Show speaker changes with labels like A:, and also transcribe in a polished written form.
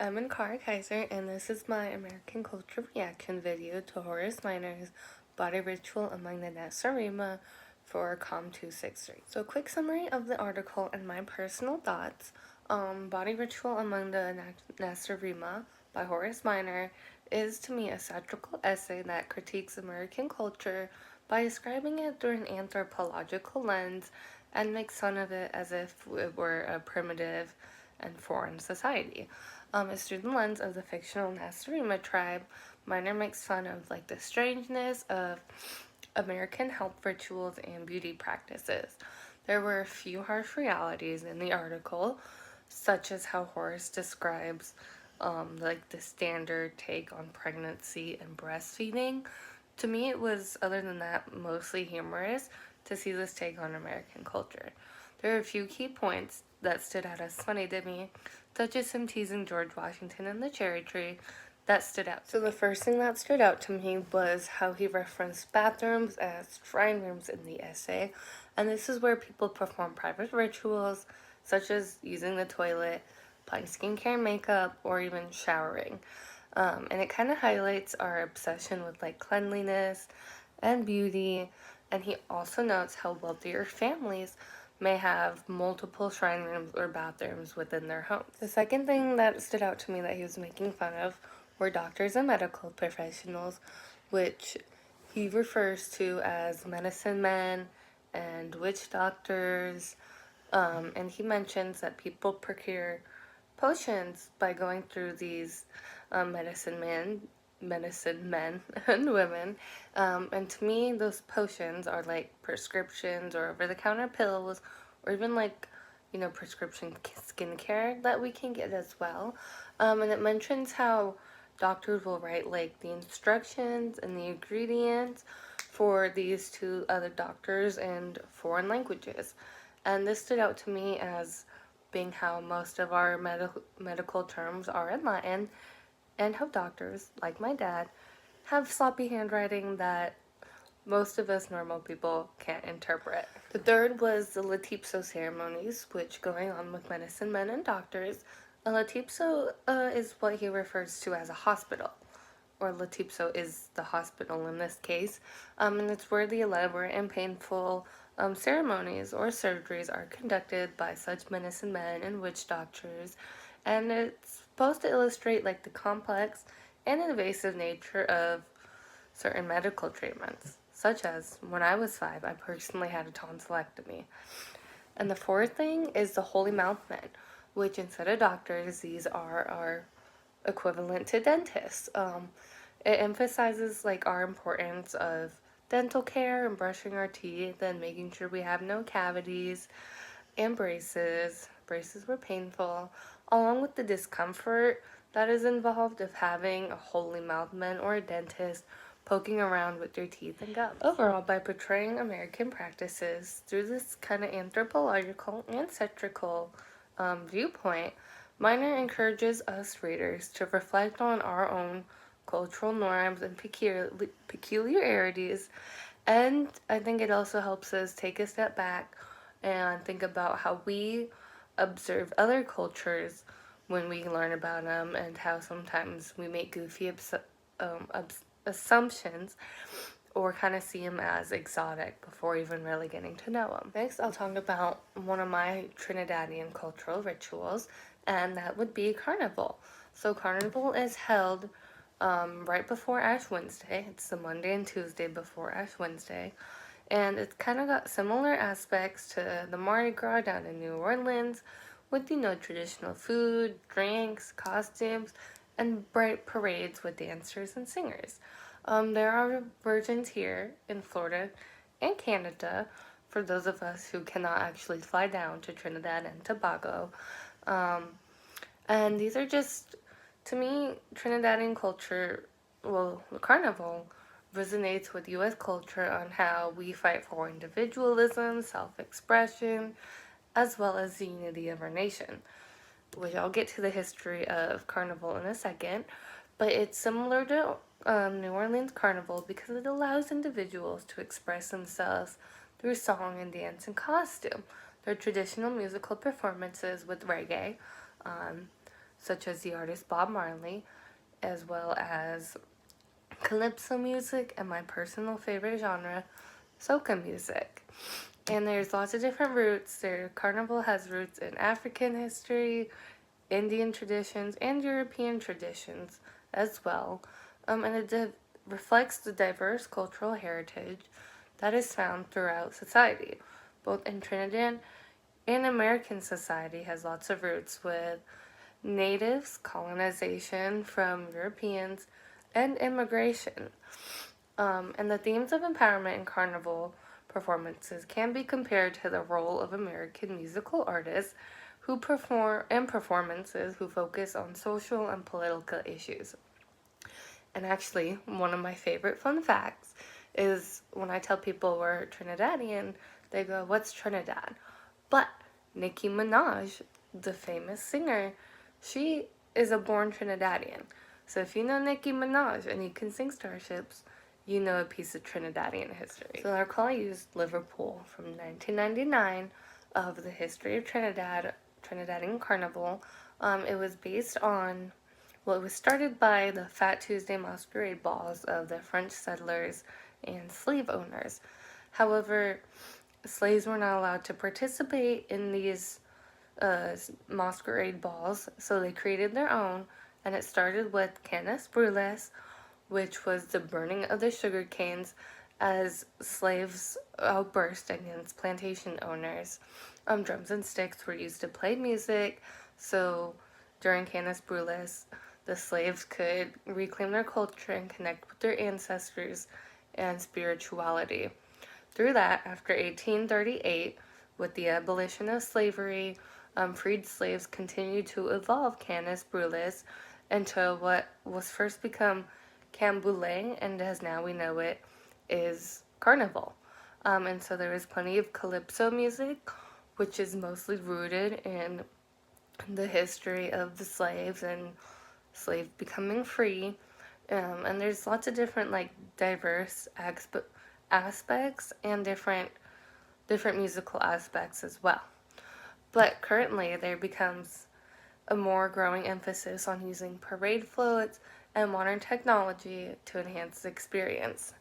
A: I'm in Kaiser, and this is my American culture reaction video to Horace Minor's body ritual among the Nasarima for Com-263. So, a quick summary of the article and my personal thoughts. Body Ritual Among the Nasarima by Horace Minor is to me a satirical essay that critiques American culture by describing it through an anthropological lens and makes fun of it as if it were a primitive and foreign society. It's through the lens of the fictional Nasarima tribe. Minor makes fun of the strangeness of American health rituals and beauty practices. There were a few harsh realities in the article, such as how Horace describes the standard take on pregnancy and breastfeeding. To me, it was, other than that, mostly humorous to see this take on American culture. There are a few key points that stood out as funny to me, such as him teasing George Washington and the cherry tree. That stood out. So the first thing that stood out to me was how he referenced bathrooms as shrine rooms in the essay, and this is where people perform private rituals, such as using the toilet, applying skincare and makeup, or even showering. And it kind of highlights our obsession with cleanliness and beauty, and he also notes how wealthier families may have multiple shrine rooms or bathrooms within their homes. The second thing that stood out to me that he was making fun of were doctors and medical professionals, which he refers to as medicine men and witch doctors, and he mentions that people procure potions by going through these medicine men and women, and to me those potions are like prescriptions or over-the-counter pills, or even prescription skincare that we can get as well. And it mentions how doctors will write the instructions and the ingredients for these to other doctors in foreign languages, and this stood out to me as being how most of our medical terms are in Latin, and how doctors, like my dad, have sloppy handwriting that most of us normal people can't interpret. The third was the Latipso ceremonies, which going on with medicine men and doctors. A Latipso is what he refers to as a hospital, or Latipso is the hospital in this case, and it's where the elaborate and painful ceremonies or surgeries are conducted by such medicine men and witch doctors, and it's supposed to illustrate the complex and invasive nature of certain medical treatments, such as when I was 5, I personally had a tonsillectomy. And the fourth thing is the holy mouth men, which instead of doctors, these are our equivalent to dentists. It emphasizes our importance of dental care and brushing our teeth and making sure we have no cavities, and braces. Braces were painful, along with the discomfort that is involved of having a holy mouth man or a dentist poking around with your teeth and gums. Overall, by portraying American practices through this kind of anthropological and satirical viewpoint, Minor encourages us readers to reflect on our own cultural norms and peculiarities, and I think it also helps us take a step back and think about how we observe other cultures when we learn about them, and how sometimes we make goofy assumptions or kind of see them as exotic before even really getting to know them. Next, I'll talk about one of my Trinidadian cultural rituals, and that would be Carnival. So Carnival is held right before Ash Wednesday. It's the Monday and Tuesday before Ash Wednesday, and it's kind of got similar aspects to the Mardi Gras down in New Orleans, with traditional food, drinks, costumes, and bright parades with dancers and singers. There are versions here in Florida and Canada for those of us who cannot actually fly down to Trinidad and Tobago. And these are just, to me, Trinidadian culture, well, the carnival resonates with U.S. culture on how we fight for individualism, self-expression, as well as the unity of our nation, which I'll get to the history of Carnival in a second, but it's similar to New Orleans Carnival because it allows individuals to express themselves through song and dance and costume. Their traditional musical performances with reggae, such as the artist Bob Marley, as well as calypso music, and my personal favorite genre, soca music. And there's lots of different roots. Carnival has roots in African history, Indian traditions, and European traditions as well. And it reflects the diverse cultural heritage that is found throughout society. Both in Trinidad and American society has lots of roots with natives, colonization from Europeans, and immigration. And the themes of empowerment in carnival performances can be compared to the role of American musical artists who perform and performances who focus on social and political issues. And actually, one of my favorite fun facts is when I tell people we're Trinidadian, they go, "What's Trinidad?" But Nicki Minaj, the famous singer, she is a born Trinidadian. So if you know Nicki Minaj and you can sing Starships, you know a piece of Trinidadian history. So our call used Liverpool from 1999 of the history of Trinidadian Carnival. It was based on, well, it was started by the Fat Tuesday masquerade balls of the French settlers and slave owners. However, slaves were not allowed to participate in these masquerade balls, so they created their own, and it started with Canis Brules, which was the burning of the sugar canes as slaves outburst against plantation owners. Drums and sticks were used to play music, so during Canis Brules, the slaves could reclaim their culture and connect with their ancestors and spirituality. Through that, after 1838, with the abolition of slavery, freed slaves continued to evolve Canis Brules into what was first become Canboulay, and as now we know it, is Carnival. And so there is plenty of calypso music, which is mostly rooted in the history of the slaves and slaves becoming free. And there's lots of different, like, diverse aspects and different musical aspects as well. But currently there becomes a more growing emphasis on using parade floats and modern technology to enhance the experience.